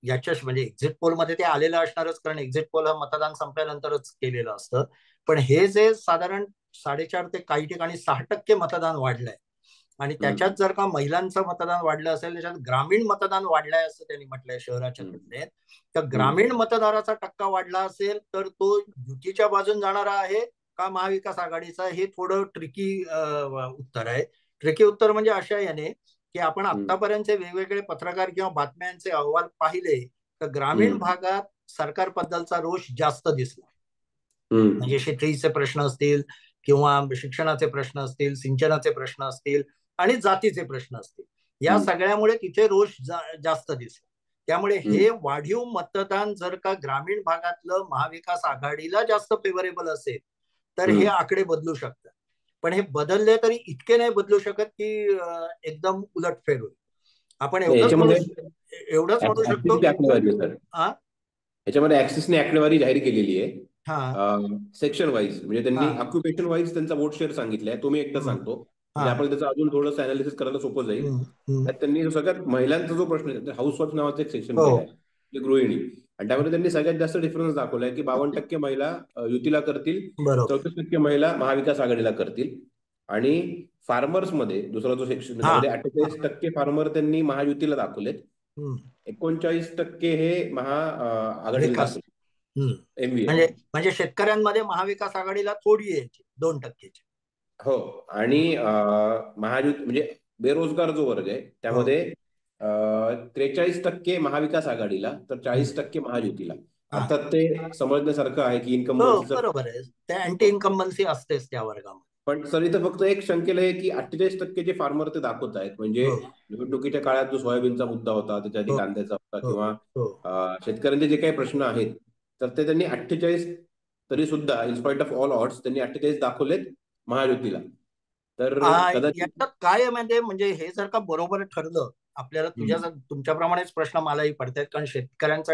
याच्या म्हणजे एक्झिट पोल मध्ये ते आलेलं असणारच, कारण एक्झिट पोल हा मतदान संपल्यानंतरच केलेलं असतं. पण हे जे साधारण 4.5 ते काही ठिकाणी 6% मतदान वाढलंय आणि त्याच्यात जर का महिलांचं मतदान वाढलं असेल, त्याच्यात ग्रामीण मतदान वाढलंय असं त्यांनी म्हटलंय शहराच्या तुलनेत, तर ग्रामीण मतदाराचा टक्का वाढला असेल तर तो युतीच्या बाजून जाणारा आहे का महाविकास आघाडीचा, हे थोडं ट्रिकी उत्तर आहे. ट्रिकी उत्तर म्हणजे अशा याने की आपण आतापर्यंतचे वेगवेगळे पत्रकार किंवा बातम्यांचे अहवाल पाहिले तर ग्रामीण भागात सरकारबद्दलचा रोष जास्त दिसला. म्हणजे शेतीचे प्रश्न असतील किंवा शिक्षणाचे प्रश्न असतील, सिंचनाचे प्रश्न असतील आणि जातीचे प्रश्न असतील, या सगळ्यामुळे तिथे रोष जास्त दिसला. त्यामुळे हे वाढीव मतदान जर का ग्रामीण भागातलं महाविकास आघाडीला जास्त फेवरेबल असेल तर हे आकडे बदलू शकतात. पण हे बदलले तरी इतके नाही बदलू शकत की एकदम उलटफेर होईल. आपण एवढंच म्हणू शकतो याच्यामध्ये ऍक्सिसने आकडेवारी जाहीर केलेली आहे सेक्शन वाईज, म्हणजे त्यांनी ऑक्युपेशन वाईज त्यांचा वोट शेअर सांगितलाय. तो मी एकदा सांगतो म्हणजे आपल्याला त्याचं अजून थोडंसं अनालिसिस करायला सोपं जाईल. त्यांनी सगळ्यात महिलांचा जो प्रश्न, हाऊसवाईफ नावाचं एक सेक्शन केलंय, गृहिणी, आणि त्यामध्ये त्यांनी सगळ्यात जास्त डिफरन्स दाखवलाय की 52% महिला युतीला करतील, बरोबर. 34% महिला महाविकास आघाडीला करतील. आणि फार्मर्समध्ये दुसरा जो सेक्शन, हा. त्यामध्ये 48% फार्मर त्यांनी महायुतीला दाखवलेत, हम्म. 39% हे आघाडीला विकास. दाखवले, हम्म. एमव्हीए. म्हणजे शेतकऱ्यांमध्ये महाविकास आघाडीला थोडी यायची 2%ची. हो. आणि महायुती म्हणजे बेरोजगार जो वर्ग आहे हो. त्यामध्ये 43% महाविकास आघाडीला तर हम्म. 40% महायुतीला. हा. अर्थात ते समजण्यासारखं आहे की हो, इन्कम्बन्सीचं. बरोबर आहे. ते अँटी इन्कम्बन्सी असतेच त्या वर्गामध्ये. पण सर इथं फक्त एक शंकेला आहे की 48% जे फार्मर ते दाखवत आहेत, म्हणजे हो. निवडणुकीच्या काळात जो सोयाबीनचा मुद्दा होता, त्याच्या आधी हो. कांद्याचा होता, हो. किंवा हो. शेतकऱ्यांचे जे काही प्रश्न आहेत, तर ते त्यांनी 48, तरी सुद्धा इन्स्पाइट ऑफ ऑल ऑड्स त्यांनी 48 दाखवलेत महायुतीला. तर कदाचित याच्यात काय आहे म्हणजे हे जर का बरोबर ठरलं, आपल्याला तुमच्याप्रमाणेच प्रश्न मलाही पडतायत, कारण शेतकऱ्यांचा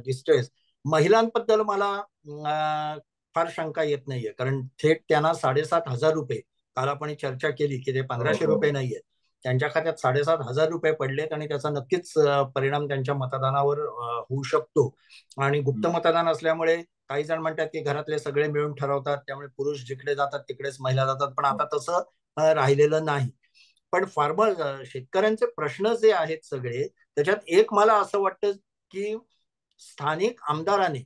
डिस्ट्रेस, महिलांबद्दल मला फार शंका येत नाहीये, कारण थेट त्यांना 7,500 रुपये, काल आपण चर्चा केली की ते 1,500 रुपये नाहीये, त्यांच्या खात्यात 7,500 रुपये पडलेत आणि त्याचा नक्कीच परिणाम त्यांच्या मतदानावर होऊ शकतो. आणि गुप्त मतदान असल्यामुळे काही जण म्हणतात की घरातले सगळे मिळून ठरवतात, त्यामुळे पुरुष जिकडे जातात तिकडेच महिला जातात, पण आता तसं राहिलेलं नाही. पण फार्मर शेतकऱ्यांचे प्रश्न जे आहेत सगळे, त्याच्यात एक मला असं वाटतं की स्थानिक आमदाराने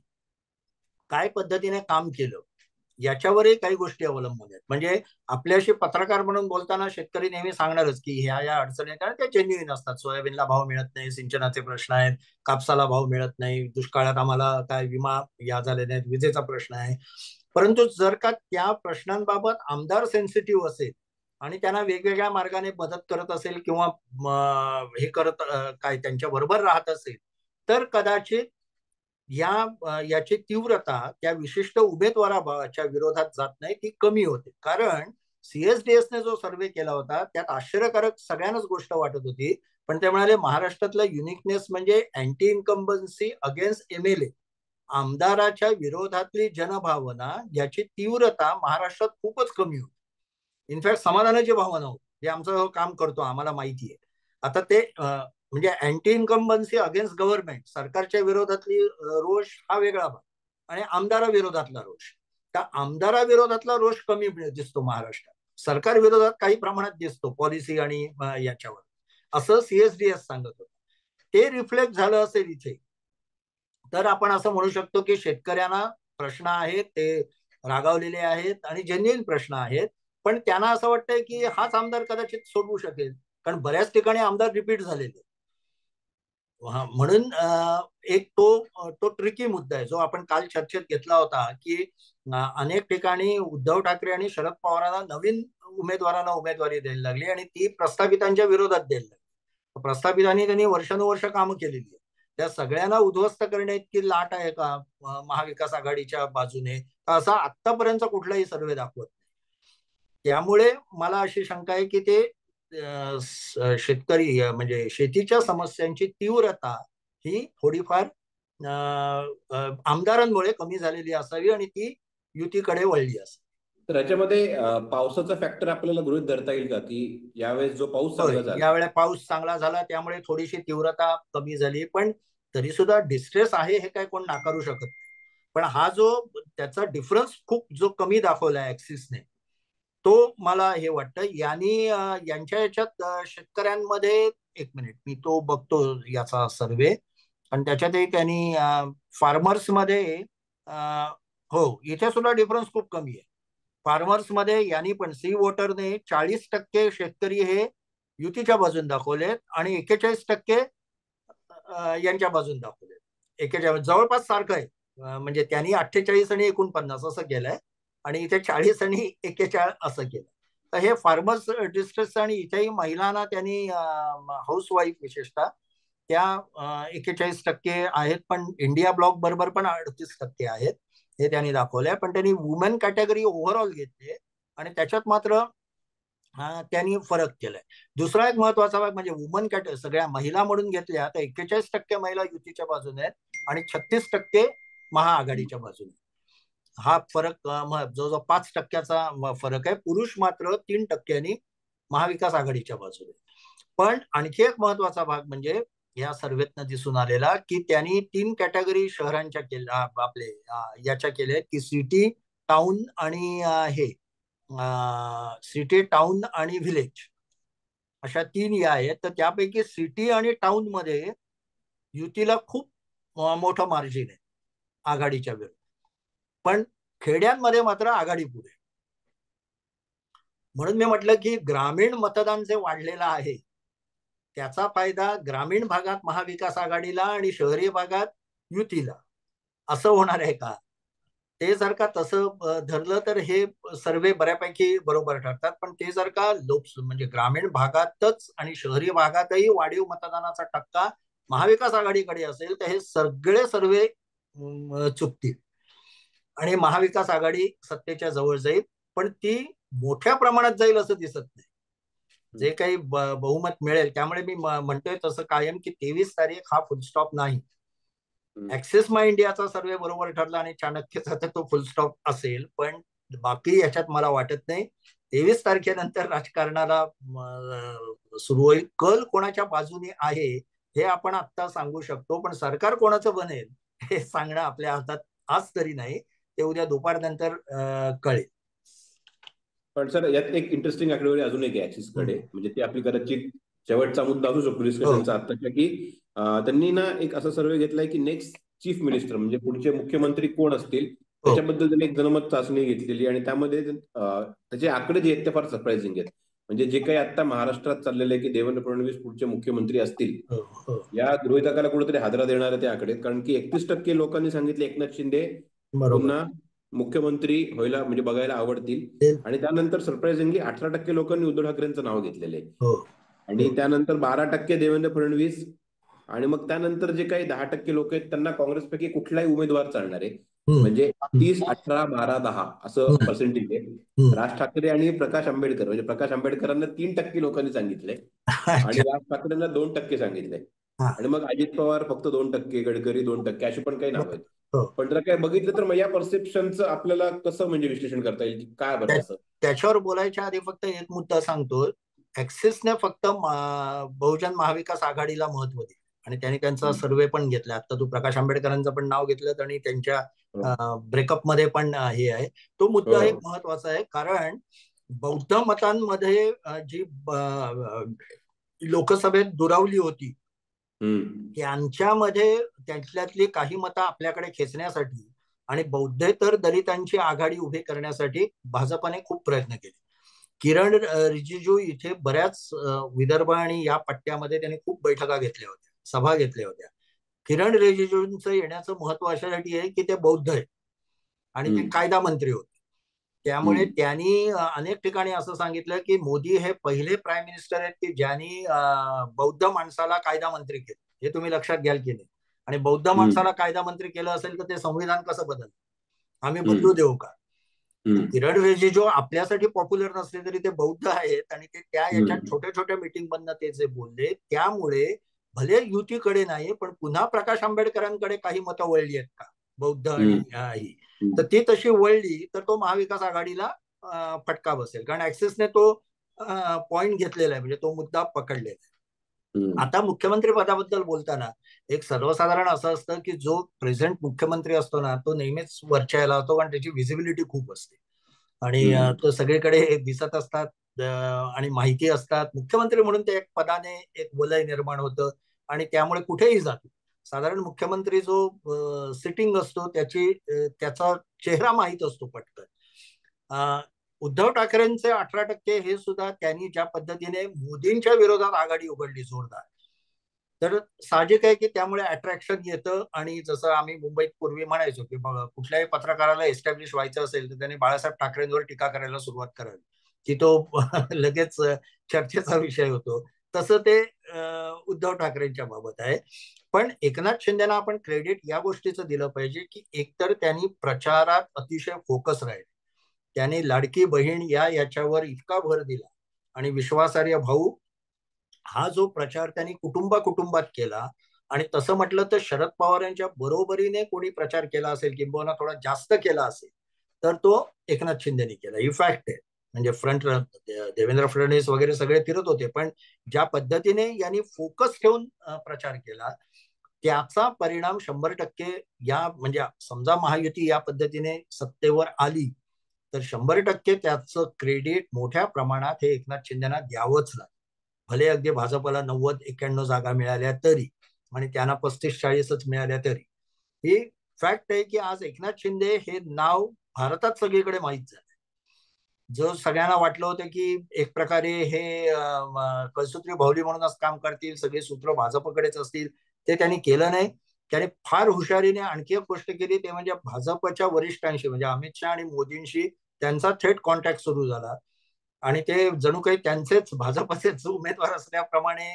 काय पद्धतीने काम केलं याच्यावरही काही गोष्टी अवलंबून आहेत. म्हणजे आपल्याशी पत्रकार म्हणून बोलताना शेतकरी नेहमी सांगणारच की ह्या अडचणी आहेत, कारण त्या जेन्युइन असतात. सोयाबीनला भाव मिळत नाही, सिंचनाचे प्रश्न आहेत, कापसाला भाव मिळत नाही, दुष्काळात आम्हाला काय विमा या झाले नाहीत, विजेचा प्रश्न आहे. परंतु जर का त्या प्रश्नांबाबत आमदार सेन्सिटिव्ह असेल आणि त्यांना वेगवेगळ्या मार्गाने मदत करत असेल किंवा हे करत काय त्यांच्या बरोबर राहत असेल, तर कदाचित याची तीव्रता त्या विशिष्ट उमेदवाराच्या विरोधात जात नाही, ती कमी होते. कारण CSDS ने जो सर्वे केला होता त्यात आश्चर्यकारक सगळ्यांनाच गोष्ट वाटत होती, पण ते म्हणाले महाराष्ट्रातला युनिकनेस म्हणजे अँटी इन्कम्बन्सी अगेन्स्ट MLA, आमदाराच्या विरोधातली जनभावना, याची तीव्रता महाराष्ट्रात खूपच कमी होती. इनफॅक्ट समाधानाची भावना होती, जे आमचं काम करतो आम्हाला माहिती आहे. आता ते म्हणजे अँटी इन्कम्बन्सी अगेन्स्ट गव्हर्नमेंट, सरकारच्या विरोधातली रोष हा वेगळा भाग, आणि आमदाराविरोधातला रोष, त्या आमदाराविरोधातला रोष कमी दिसतो महाराष्ट्रात, सरकार विरोधात काही प्रमाणात दिसतो पॉलिसी आणि याच्यावर, असं CSDS सांगत होतं. ते रिफ्लेक्ट झालं असेल इथे, तर आपण असं म्हणू शकतो की शेतकऱ्यांना प्रश्न आहेत, ते रागावलेले आहेत आणि जेन्युइन प्रश्न आहेत, पण त्यांना असं वाटतंय की हाच आमदार कदाचित सोडवू शकेल, कारण बऱ्याच ठिकाणी आमदार रिपीट झालेले. म्हणून एक तो ट्रिकी मुद्दा आहे जो आपण काल चर्चेत घेतला होता, की अनेक ठिकाणी उद्धव ठाकरे आणि शरद पवारांना नवीन उमेदवारांना उमेदवारी द्यायला लागली आणि ती प्रस्थापितांच्या विरोधात द्यायला लागली. प्रस्थापितांनी त्यांनी वर्षानुवर्ष कामं केलेली आहे, त्या सगळ्यांना उद्ध्वस्त करणे इतकी लाट आहे का महाविकास आघाडीच्या बाजूने, असा आतापर्यंत कुठलाही सर्वे दाखवत नाही. त्यामुळे मला अशी शंका आहे की ते शेतकरी म्हणजे शेतीच्या समस्यांची तीव्रता ही थोडीफार आमदारांमुळे कमी झालेली असावी आणि ती युतीकडे वळली असावी. तर याच्यामध्ये पावसाचा फॅक्टर आपल्याला गृहीत धरता येईल का, की यावेळेस जो पाऊस चांगला झाला, यावेळेस पाऊस चांगला झाला त्यामुळे थोडीशी तीव्रता कमी झाली, पण तरी सुद्धा डिस्ट्रेस आहे हे काय कोण नाकारू शकत नाही. पण हा जो त्याचा डिफरन्स खूप जो कमी दाखवला ऍक्सिसने, तो मला हे वाटतं. यांच्या याच्यात शेतकऱ्यांमध्ये, एक मिनिट मी तो बघतो याचा सर्वे, आणि त्याच्यातही त्यांनी फार्मर्समध्ये हो, इथे सुद्धा डिफरन्स खूप कमी आहे. फार्मर्समध्ये यांनी पण सी वोटरने 40% शेतकरी हे युतीच्या बाजून दाखवलेत आणि 41% यांच्या बाजून दाखवलेत. 41 जवळपास सारखं आहे, म्हणजे त्यांनी 48 आणि 49 असं केलंय आणि इथे 40 आणि 41 असं केलं. तर हे फार्मर्स डिस्ट्रेस, आणि इथेही महिलांना त्यांनी हाऊसवाईफ विशेषतः त्या 41% आहेत, पण इंडिया ब्लॉक बरोबर पण 38% आहेत हे त्यांनी दाखवलंय. पण त्यांनी वुमेन कॅटेगरी ओव्हरऑल घेतली आणि त्याच्यात मात्र त्यांनी फरक केलाय. दुसरा एक महत्वाचा भाग म्हणजे वुमन कॅटेगरी सगळ्या महिला म्हणून घेतल्या तर 41% महिला युतीच्या बाजूने आहेत आणि 36% महाआघाडीच्या बाजूने. हा फरक जवळजवळ 5% फरक आहे. पुरुष मात्र 3% महाविकास आघाडीच्या बाजूने. पण आणखी एक महत्वाचा भाग म्हणजे या सर्वेतनं दिसून आलेला की त्यांनी 3 कॅटेगरी शहरांच्या केल्या, आपले याच्या केल्या की सिटी, टाउन आणि हे सिटी, टाउन आणि व्हिलेज, अशा 3 या आहेत. तर त्यापैकी सिटी आणि टाउन मध्ये युतीला खूप मोठं मार्जिन आहे आघाडीच्या विरुद्ध, पण खेड्यांमध्ये मात्र आघाडी पुढे. म्हणून मी म्हटलं की ग्रामीण मतदान जे वाढलेलं आहे त्याचा फायदा ग्रामीण भागात महाविकास आघाडीला आणि शहरी भागात युतीला, असं होणार आहे का? ते जर का तसं धरलं तर हे सर्वे बऱ्यापैकी बरोबर ठरतात. पण ते जर का म्हणजे ग्रामीण भागातच आणि शहरी भागातही वाढीव मतदानाचा टक्का महाविकास आघाडीकडे असेल तर हे सगळे सर्वे चुकतील आणि महाविकास आघाडी सत्तेच्या जवळ जाईल. पण ती मोठ्या प्रमाणात जाईल असं दिसत नाही. जे काही बहुमत मिळेल, त्यामुळे मी म्हणतोय तसं कायम की 23 तारीख हा फुलस्टॉप नाही. ऍक्सिस माय इंडियाचा सर्वे बरोबर ठरला आणि चाणक्यचा तर तो फुलस्टॉप असेल, पण बाकी याच्यात मला वाटत नाही. 23 तारखेनंतर राजकारणाला सुरू होईल. कल कोणाच्या बाजूने आहे हे आपण आता सांगू शकतो, पण सरकार कोणाचं बनेल हे सांगणं आपल्या हातात आज तरी नाही, ते उद्या दुपारनंतर कळेल. पण सर यात एक इंटरेस्टिंग आकडेवारी अजून एक आहे ऍक्सिसकडे, म्हणजे ती आपली कदाचित शेवटचा मुद्दा असू शकतो डिस्कशनचा आत्ताच्या, की त्यांनी ना एक असा सर्वे घेतलाय की नेक्स्ट चीफ मिनिस्टर म्हणजे पुढचे मुख्यमंत्री कोण असतील त्याच्याबद्दल त्यांनी एक जनमत चाचणी घेतलेली आणि त्यामध्ये त्याचे आकडे जे आहेत ते फार सरप्राइझिंग आहेत. म्हणजे जे काही आता महाराष्ट्रात चाललेलं आहे की देवेंद्र फडणवीस पुढचे मुख्यमंत्री असतील, या गृहीतकाला कुठेतरी हादरा देणारे ते आकडे, कारण की 31% लोकांनी सांगितले एकनाथ शिंदे पुन्हा मुख्यमंत्री व्हायला म्हणजे बघायला आवडतील. आणि त्यानंतर सरप्राइझिंगली 18% लोकांनी उद्धव ठाकरेंचं नाव घेतलेलं आहे. आणि त्यानंतर 12% देवेंद्र फडणवीस, आणि मग त्यानंतर जे काही 10% लोक आहेत त्यांना काँग्रेसपैकी कुठलाही उमेदवार चालणार आहे. म्हणजे 30, 18, 12, 10 असं पर्सेंटेज आहे. राज ठाकरे आणि प्रकाश आंबेडकर, म्हणजे प्रकाश आंबेडकरांना 3% लोकांनी सांगितलंय आणि राज ठाकरेंना 2% सांगितलंय. आणि मग अजित पवार फक्त 2%, गडकरी 2%, अशी पण काही नाव आहेत. पण जर काय बघितलं तर मग या परसेप्शनचं आपल्याला कसं म्हणजे विश्लेषण करता येईल की काय बरं असं? त्याच्यावर बोलायच्या आधी फक्त एक मुद्दा सांगतो. ऍक्सिसने फक्त बहुजन महाविकास आघाडीला महत्व दिले आणि त्यांनी त्यांचा सर्वे पण घेतला. आता तू प्रकाश आंबेडकरांचं पण नाव घेतलं आणि त्यांच्या ब्रेकअप मध्ये पण हे आहे. तो मुद्दा एक महत्वाचा आहे, कारण बौद्ध मतांमध्ये जी लोकसभेत दुरावली होती त्यांच्यामध्ये त्यातली काही मतं आपल्याकडे खेचण्यासाठी आणि बौद्धेतर दलितांची आघाडी उभी करण्यासाठी भाजपाने खूप प्रयत्न केले. किरण रिजिजू इथे बऱ्याच विदर्भ आणि या पट्ट्यामध्ये त्यांनी खूप बैठका घेतल्या होत्या, सभा घेतल्या होत्या. किरण रिजिजूंचं येण्याचं महत्व अशासाठी आहे की ते बौद्ध आहेत आणि ते कायदा मंत्री होते. त्यामुळे त्यांनी अनेक ठिकाणी असं सांगितलं की मोदी हे पहिले प्राईम मिनिस्टर आहेत की ज्यांनी बौद्ध माणसाला कायदा मंत्री केलं. हे तुम्ही लक्षात घ्याल की नाही? आणि बौद्ध माणसाला कायदा मंत्री केलं असेल तर ते संविधान कसं बदल आम्ही बदलू देऊ का? किरण रिजिजू आपल्यासाठी पॉप्युलर नसले तरी ते बौद्ध आहेत आणि ते त्या याच्यात छोट्या छोट्या मीटिंग मधनं ते जे बोलले, त्यामुळे भले युतीकडे नाही पण पुन्हा प्रकाश आंबेडकरांकडे काही मतं वळली आहेत का बौद्ध आणि ही, तर ती तशी वळली तर तो महाविकास आघाडीला फटका बसेल, कारण ऍक्सिसने तो पॉइंट घेतलेला आहे, म्हणजे तो मुद्दा पकडलेला आहे. आता मुख्यमंत्री पदाबद्दल बोलताना एक सर्वसाधारण असं असतं की जो प्रेझेंट मुख्यमंत्री असतो ना तो नेहमीच वरच्या यायला होतो, कारण त्याची व्हिजिबिलिटी खूप असते आणि तो सगळीकडे दिसत असतात आणि माहिती असतात. मुख्यमंत्री म्हणून ते एक पदाने एक वलय निर्माण होतं आणि त्यामुळे कुठेही जातो. साधारण मुख्यमंत्री जो सिटिंग असतो त्याचा चेहरा माहीत असतो पटकन. उद्धव ठाकरेंचे 18% हे सुद्धा त्यांनी ज्या पद्धतीने मोदींच्या विरोधात आघाडी उघडली जोरदार, तर साहजिक आहे की त्यामुळे अट्रॅक्शन येतं. आणि जसं आम्ही मुंबईत पूर्वी म्हणायचो की कुठल्याही पत्रकाराला एस्टॅब्लिश व्हायचं असेल तर त्यांनी बाळासाहेब ठाकरेंवर टीका करायला सुरुवात करावी की तो लगेच चर्चेचा विषय होतो. तसं ते उद्धव ठाकरेंच्या बाबत आहे. पण एकनाथ शिंदेना आपण क्रेडिट या गोष्टीचं दिलं पाहिजे की एकतर त्यांनी प्रचारात अतिशय फोकस राहील, त्याने लाडकी बहीण याच्यावर इतका भर दिला आणि विश्वासार्ह भाऊ हा जो प्रचार त्यांनी कुटुंबात केला. आणि तसं म्हटलं तर शरद पवार यांच्या बरोबरीने कोणी प्रचार केला असेल किंबहुना थोडा जास्त केला असेल तर तो एकनाथ शिंदेनी केला, ही फॅक्ट आहे. म्हणजे फ्रंट देवेंद्र फडणवीस वगैरे सगळे फिरत होते, पण ज्या पद्धतीने यांनी फोकस ठेवून प्रचार केला त्याचा परिणाम 100% या म्हणजे समजा महायुती या पद्धतीने सत्तेवर आली तर 100% त्याचं क्रेडिट मोठ्या प्रमाणात हे एकनाथ शिंदेना द्यावंच लागेल. भले अगदी भाजपला 90-91 जागा मिळाल्या तरी आणि त्यांना 35-40च मिळाल्या तरी ही फॅक्ट आहे की आज एकनाथ शिंदे हे नाव भारतात सगळीकडे माहीत झालं. जो सगळ्यांना वाटलं होतं की एक प्रकारे हे कळसूत्री बाहुली म्हणूनच काम करतील, सगळे सूत्र भाजपकडेच असतील, ते त्यांनी केलं नाही. त्याने फार हुशारीने आणखी एक गोष्ट केली ते म्हणजे भाजपच्या वरिष्ठांशी म्हणजे अमित शहा आणि मोदींशी त्यांचा थेट कॉन्टॅक्ट सुरू झाला आणि ते जणू काही त्यांचेच भाजपचेच उमेदवार असल्याप्रमाणे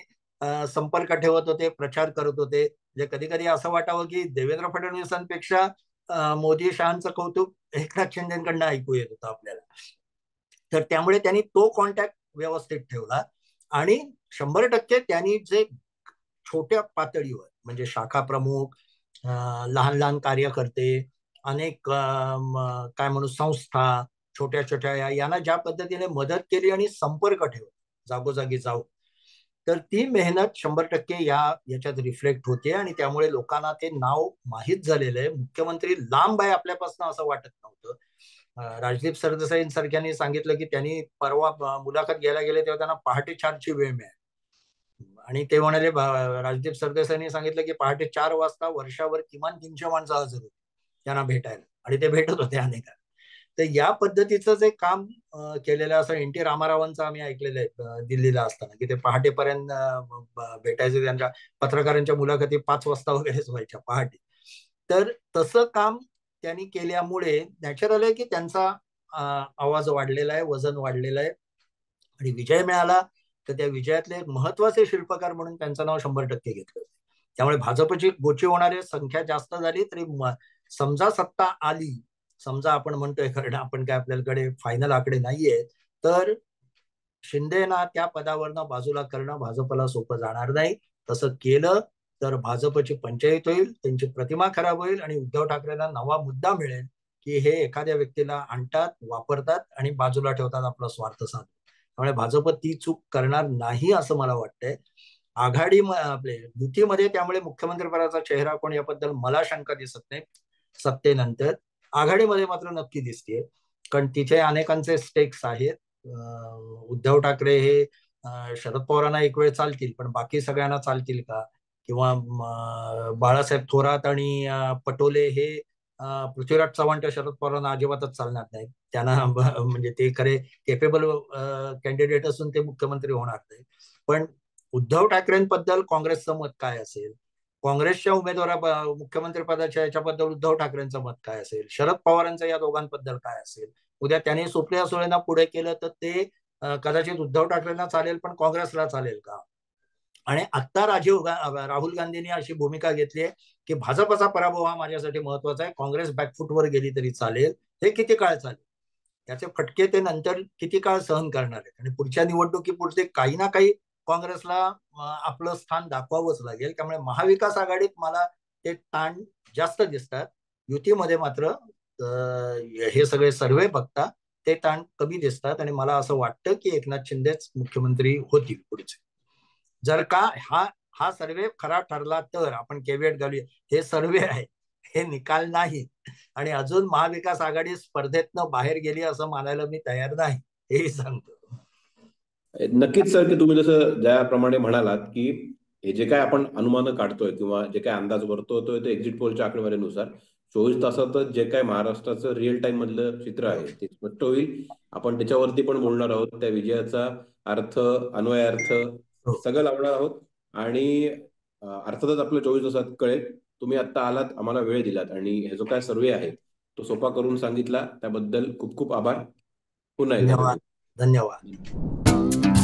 संपर्क ठेवत होते, प्रचार करत होते. म्हणजे कधी कधी असं वाटावं की देवेंद्र फडणवीसांपेक्षा मोदी शहांचं कौतुक एकनाथ शिंदेकडनं ऐकू येत होतं आपल्याला. तर त्यामुळे त्यांनी तो कॉन्टॅक्ट व्यवस्थित ठेवला आणि 100% त्यांनी जे छोट्या पातळीवर म्हणजे शाखा प्रमुख, लहान लहान कार्यकर्ते, अनेक काय म्हणू संस्था छोट्या छोट्या यांना ज्या पद्धतीने मदत केली आणि संपर्क ठेवला जागोजागी जाऊ, तर ती मेहनत 100% याच्यात रिफ्लेक्ट होते आणि त्यामुळे लोकांना ते नाव माहीत झालेलं आहे. मुख्यमंत्री लांब आहे आपल्यापासून असं वाटत नव्हतं. राजदीप सरदेसाईंसारख्यांनी सांगितलं की त्यांनी परवा मुलाखत घ्यायला गेले तेव्हा त्यांना पहाटे 4ची वेळ मिळाली आणि ते म्हणाले राजदीप सरदेसाईंनी सांगितलं की पहाटे 4 वाजता वर्षावर किमान 300 माणसं हजर होती त्यांना भेटायला आणि ते भेटत होते अनेकांना. तर या पद्धतीचं जे काम केलेलं असं एन.टी. रामारावांचं आम्ही ऐकलेलं आहे दिल्लीला असताना की ते पहाटेपर्यंत भेटायचे, त्यांच्या पत्रकारांच्या मुलाखती 5 वाजता वगैरेच व्हायच्या पहाटे. तर तसं काम त्यांनी केल्यामुळे नॅचरल आहे की त्यांचा आवाज वाढलेला आहे, वजन वाढलेलं आहे आणि विजय मिळाला तर त्या विजयातले एक महत्वाचे शिल्पकार म्हणून त्यांचं नाव 100% घेतलं. त्यामुळे भाजपची गोची होणारी संख्या जास्त झाली तरी समजा सत्ता आली, समजा आपण म्हणतोय कारण आपण काय आपल्याकडे फायनल आकडे नाहीये, तर शिंदेना त्या पदावरनं बाजूला करणं भाजपला सोपं जाणार नाही. तसं केलं तर भाजपची पंचायत होईल, त्यांची प्रतिमा खराब होईल आणि उद्धव ठाकरेंना नवा मुद्दा मिळेल की हे एखाद्या व्यक्तीला आणतात, वापरतात आणि बाजूला ठेवतात आपला स्वार्थ साधून. त्यामुळे भाजप ती चूक करणार नाही असं मला वाटतंय. आघाडी आपले युतीमध्ये त्यामुळे मुख्यमंत्रीपदाचा चेहरा कोण याबद्दल मला शंका दिसत नाही सत्तेनंतर. आघाडीमध्ये मात्र नक्की दिसतेय कारण तिथे अनेकांचे स्टेक्स आहेत. उद्धव ठाकरे हे शरद पवारांना एक वेळ चालतील पण बाकी सगळ्यांना चालतील का, किंवा बाळासाहेब थोरात आणि पटोले हे पृथ्वीराज चव्हाण तर शरद पवारांना अजिबातच चालणार नाही. त्यांना म्हणजे ते खरे केपेबल कॅन्डिडेट असून ते मुख्यमंत्री होणार नाही. पण उद्धव ठाकरेंबद्दल काँग्रेसचं मत काय असेल, काँग्रेसच्या उमेदवारा मुख्यमंत्री पदाच्या याच्याबद्दल उद्धव ठाकरेंचं मत काय असेल, शरद पवारांचं या दोघांबद्दल काय असेल. उद्या त्यांनी सुप्रिया सुळेंना पुढे केलं तर ते कदाचित उद्धव ठाकरेंना चालेल पण काँग्रेसला चालेल का. आणि आता राहुल गांधींनी अशी भूमिका घेतली आहे की भाजपचा पराभव हा माझ्यासाठी महत्वाचा आहे, काँग्रेस बॅकफुटवर गेली तरी चालेल. हे किती काळ चालेल, त्याचे फटके ते नंतर किती काळ सहन करणार आहेत आणि पुढच्या निवडणुकीपुरते काही ना काही काँग्रेसला आपलं स्थान दाखवावंच लागेल. त्यामुळे महाविकास आघाडीत मला ते ताण जास्त दिसतात. युतीमध्ये मात्र हे सगळे सर्वे बघता ते ताण कमी दिसतात आणि मला असं वाटतं की एकनाथ शिंदेच मुख्यमंत्री होतील पुढचे. जर का हा सर्वे खरा ठरला तर आपण केविएट घालूया, हे सर्वे आहे, हे निकाल नाही आणि अजून महाविकास आघाडी स्पर्धेतनं बाहेर गेली असं मानायला मी तयार नाही, हेही सांगतो. नक्कीच सर, की तुम्ही जसं ज्याप्रमाणे म्हणालात की हे जे काय आपण अनुमान काढतोय किंवा जे काय अंदाज वर्तवतोय ते एक्झिट पोलच्या आकडेवारीनुसार 24 तासातच जे काय महाराष्ट्राचं रिअल टाइम मधलं चित्र आहे ते स्पष्ट होईल. आपण त्याच्यावरती पण बोलणार आहोत. त्या विजयाचा अर्थ, अन्वयार्थ सगळं लावणार आहोत आणि अर्थातच आपल्या 24 तासात कळेल. तुम्ही आता आलात, आम्हाला वेळ दिलात आणि हे जो काय सर्वे आहे तो सोपा करून सांगितला त्याबद्दल खूप खूप आभार. पुन्हा एकदा धन्यवाद. भेटू. धन्यवाद.